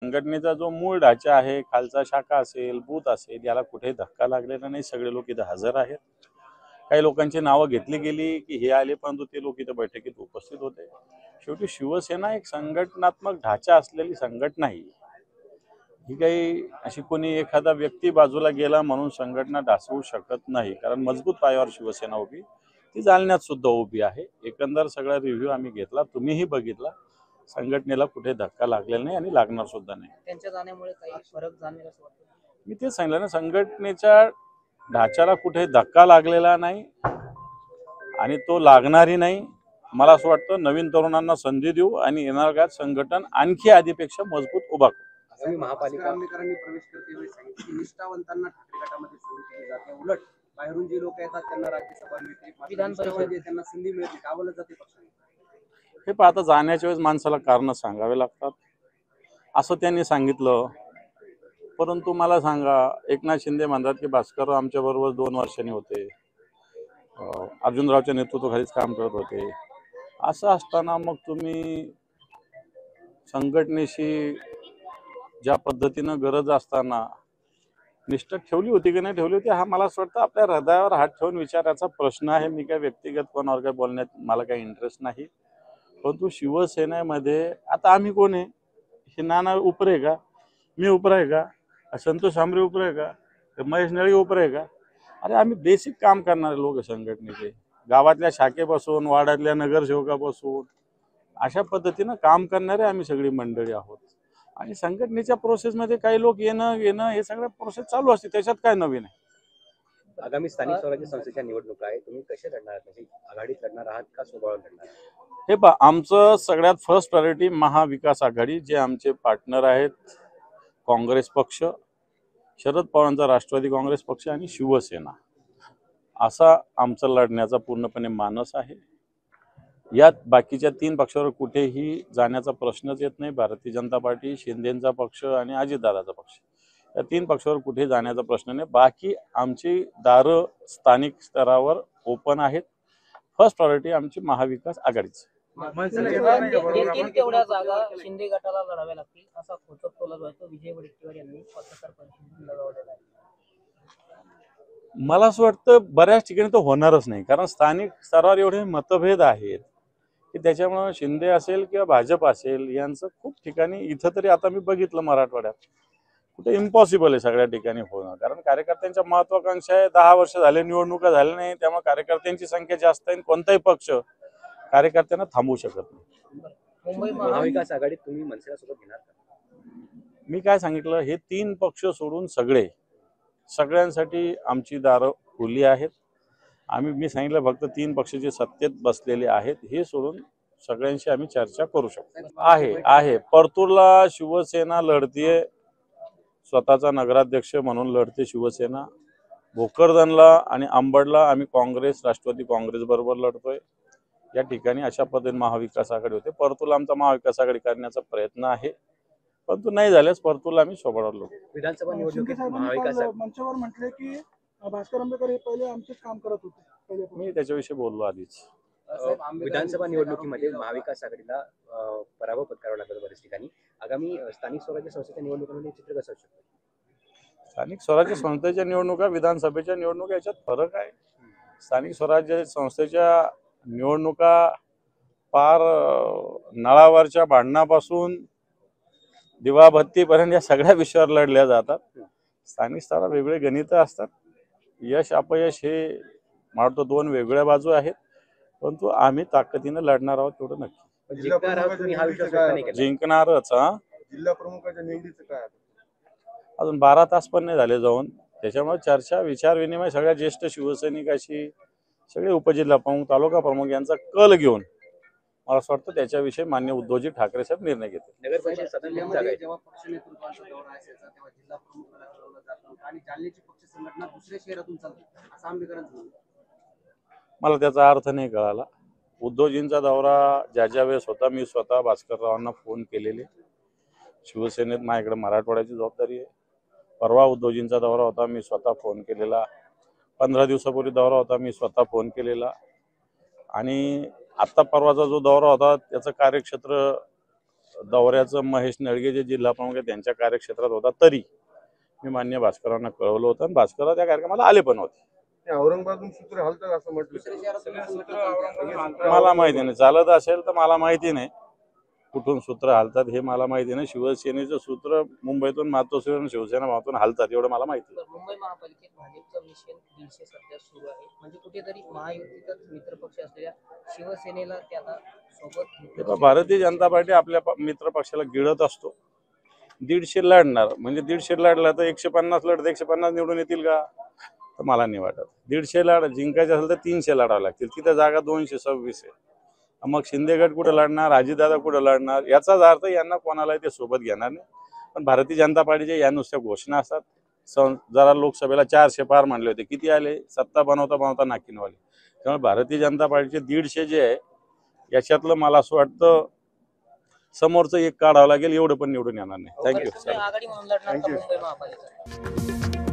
संघटनेचा जो मूळ ढाचा आहे, खालचा शाखा असेल, बूथ असेल, याला कुठेही धक्का लागलेला नाही. सगळे लोक इथं हजर आहेत. काही लोकांची नावं घेतली गेली की हे आले, परंतु ते लोक इथं बैठकीत उपस्थित होते. शेवटी शिवसेना एक संघटनात्मक ढाचा असलेली संघटना आहे. ही काही अशी कोणी एखादा व्यक्ती बाजूला गेला म्हणून संघटना ढासळू शकत नाही, कारण मजबूत पायावर शिवसेना उभी, ती जालन्यात सुद्धा उभी आहे. एकंदर सगळा रिव्ह्यू आम्ही घेतला, तुम्हीही बघितला. संघटनेला कुठे धक्का लागलेला नाही आणि लागणार सुद्धा नाही. त्यांच्या जाण्यामुळे काही फरक जाणवेल असं वाटतं? मी तेच सांगितलं ना, संघटनेच्या ढाच्याला कुठे धक्का लागलेला नाही आणि तो लागणारही नाही. मला असं वाटतं नवीन तरुणांना संधी देऊ आणि येणाऱ्या काळात संघटन आणखी आधीपेक्षा मजबूत उभा करू. महापालिका आंबेडकरांनी प्रवेश करते वेळी सांगितलं की निष्ठावंतांना ठाकरे गटामध्ये संधी दिली जाते, उलट बाहेरून जे लोक येतात त्यांना राज्यसभा मिळते, विधान परिषदेत त्यांना संधी मिळते, डावललं जाते पक्षाने. हे पण आता जाण्याच्या वेळेस माणसाला कारण सांगावे लागतात, असं त्यांनी सांगितलं. परंतु मला सांगा, एकनाथ शिंदे म्हणतात की भास्करराव आमच्या बरोबर 2 वर्षांनी होते, अर्जुनरावच्या नेतृत्वाखालीच काम करत होते. असं असताना मग तुम्ही संघटनेशी ज्या पद्धतीनं गरज असताना निष्ठा ठेवली होती की नाही ठेवली होती, हा मला असं वाटतं आपल्या हृदयावर हात ठेवून विचारायचा प्रश्न आहे. मी काय व्यक्तिगत कोणावर काय बोलण्यात मला काही इंटरेस्ट नाही. परंतु शिवसेनेमध्ये आता आम्ही कोण आहे? हे नाना उपरे आहे का? मी उपरा आहे का? संतोष आंबरे उपरे आहे का? महेश नळी उपरे आहे का? अरे आम्ही बेसिक काम करणारे लोक संघटनेचे, गावातल्या शाखेपासून वाड्यातल्या नगरसेवकापासून अशा पद्धतीनं काम करणारे आम्ही सगळी मंडळी आहोत. आणि संघटनेच्या प्रोसेसमध्ये काही लोक येणं हे सगळं प्रोसेस चालू असते, त्याच्यात काय नवीन आहे? आगामी स्थानिक स्वराज्य संस्थेच्या निवडणुका आहे, तुम्ही कसे लढणार आहात? म्हणजे आघाडीत लढणार आहात का सोबळावर लढणार? हे पहा, आमचं सगळ्यात फर्स्ट प्रायोरिटी महाविकास आघाडी, जे आमचे पार्टनर आहेत काँग्रेस पक्ष, शरद पवारांचा राष्ट्रवादी काँग्रेस पक्ष आणि शिवसेना, असा आमचा लढण्याचा पूर्णपणे मानस आहे. यात बाकीच्या 3 पक्षावर कुठेही जाण्याचा प्रश्नच येत नाही. भारतीय जनता पार्टी, शिंदेचा पक्ष आणि अजितदादाचा पक्ष, या 3 पक्षावर कुठे जाण्याचा प्रश्न नाही. बाकी आमची दारं स्थानिक स्तरावर ओपन आहेत. फर्स्ट प्रायोरिटी आमची महाविकास आघाडीच. तेवढ्या जागा शिंदे गटाला लढाव्या लागतील असा खोचक तोला जातो विजय वडेट्टीवार यांनी पत्रकार परिषदेत लढवलेला आहे. मला असं वाटतं बऱ्याच ठिकाणी तो होणारच नाही, कारण स्थानिक स्तरावर एवढे मतभेद आहेत की त्याच्यामुळे शिंदे असेल किंवा भाजप असेल यांचं खूप ठिकाणी, इथं तरी आता मी बघितलं मराठवाड्यात कुठे इम्पॉसिबल आहे सगळ्या ठिकाणी होणं, कारण कार्यकर्त्यांच्या महत्वाकांक्षा आहे. 10 वर्ष झाले निवडणुका झाल्या नाही, त्यामुळे कार्यकर्त्यांची संख्या जास्त आहे. कोणताही पक्ष कार्यकर्त्यांना थांबवू शकत नाही. मुंबई महाविकास आघाडीत तुम्ही मनसेसोबत घेणार का? मी काय सांगितलं, हे 3 पक्ष सोडून सगळ्यांसाठी आमची दारं खुली आहेत. मी सांगितलं फक्त 3 पक्ष जे सत्तेत बसलेले आहेत हे सोडून सगळ्यांशी आम्ही चर्चा करू शकतो. आहे परतूरला शिवसेना लढतीये, स्वतःचा नगराध्यक्ष म्हणून लढते शिवसेना. भोकरदनला आणि अंबडला आम्ही काँग्रेस, राष्ट्रवादी काँग्रेस बरोबर लढतोय. या ठिकाणी अशा पद्धतीने महाविकास आघाडी होते. परतूरला आमचा महाविकास आघाडी करण्याचा प्रयत्न आहे, परंतु नाही झाल्यास परतूरला आम्ही सोबळावर लढू. विधानसभा निवडणुकीत महाविकास मंचावर म्हटले की भास्कर आंबेडकर हे पहिले आमचेच काम करत होते. मी त्याच्याविषयी बोललो आधीच. विधानसभा निवडणुकीमध्ये महाविकास आघाडीला पराभव पत्करावा लागला बऱ्याच ठिकाणी. आगामी स्थानिक स्वराज्य संस्थेच्या निवडणुकीमध्ये चित्र कसं असू शकतं? स्थानिक स्वराज्य संस्थेच्या निवडणुका, विधानसभेच्या निवडणुका याच्यात फरक आहे. स्थानिक स्वराज्य संस्थेच्या निवडणुका पार नळावरच्या भांडणापासून दिवाबत्तीपर्यंत या सगळ्या विषयावर लढल्या जातात. स्थानिक स्तरावर वेगळे गणित असतात. यश अपयश हे मला वाटतं 2 वेगळ्या बाजू आहेत, परंतु आम्ही ताकदीनं लढणार आहोत तेवढं नक्की. जिंकणारच. जिल्हा प्रमुखाच्या निवडीचं काय? अजून 12 तास पण नाही झाले जाऊन, त्याच्यामुळे चर्चा, विचार विनिमय सगळ्या ज्येष्ठ शिवसैनिकाशी, सगळे उपजिल्हा प्रमुख, तालुका प्रमुख यांचा कल घेऊन मला असं वाटतं त्याच्याविषयी माननीय उद्धवजी ठाकरे साहेब निर्णय घेतील. नगर परिषद सदस्यांमध्ये जेव्हा पक्ष नेतृत्वाचा दौरा असायचा तेव्हा जिल्हा प्रमुखाला कळवलं जातं आणि जालन्याची पक्ष संघटना दुसऱ्या शहरातून चालते असं आंबेडकरांचं म्हणणं. मला त्याचा अर्थ नाही कळाला. उद्धवजींचा दौरा ज्या वेळेस होता, मी स्वतः भास्कररावांना फोन केलेले. शिवसेनेत माझ्याकडे मराठवाड्याची जबाबदारी आहे. परवा उद्धवजींचा दौरा होता, मी स्वतः फोन केलेला. 15 दिवसापूर्वी दौरा होता, मी स्वतः फोन केलेला. आणि आत्ता परवाचा जो दौरा होता त्याचं कार्यक्षेत्र दौऱ्याचं महेश नळगे जे जिल्हा प्रमुख आहेत त्यांच्या कार्यक्षेत्रात होता, तरी मी मान्य भास्करांना कळवलं होतं आणि भास्करराव त्या कार्यक्रमाला आले पण होते. औरंगाबादून सूत्र हलतात असं म्हटलं. दुसऱ्या शहरातून मला माहिती नाही, चालत असेल तर मला माहिती नाही कुठून सूत्र हालतात हे मला माहिती नाही. शिवसेनेचं सूत्र मुंबईतून मातोश्रीवरून शिवसेना मातून हालतात एवढं मला माहिती आहे. मुंबई महापालिकेत भाजपचं मिशन 150 सध्या सुरू आहे. म्हणजे कुठेतरी महायुतीचाच मित्रपक्ष असलेल्या शिवसेनेला ते आता सोबत तेव्हा भारतीय जनता पार्टी आपल्या मित्र पक्षाला गिळत असतो. 150 लढणार म्हणजे 150 लढला तर 150 लढत 150 निवडून येतील का, तर मला नाही वाटत. 150 लढ जिंकायचे असेल तर 300 लढावं लागतील. तिथं जागा 226 आहे. मग शिंदे गट कुठं लढणार, अजितदादा कुठं लढणार, याचाच अर्थ यांना कोणालाही ते सोबत घेणार नाही. पण भारतीय जनता पार्टीच्या या नुसत्या घोषणा असतात. जरा लोकसभेला 400 पार मानले होते, किती आले, सत्ता बनवता नाकीनवाले. त्यामुळे भारतीय जनता पार्टीचे 150 जे आहे याच्यातलं मला असं वाटतं समोरचं एक काढावं लागेल, एवढं पण निवडून येणार नाही. थँक्यू. आघाडी म्हणून लढणार का मुंबई महापालिका?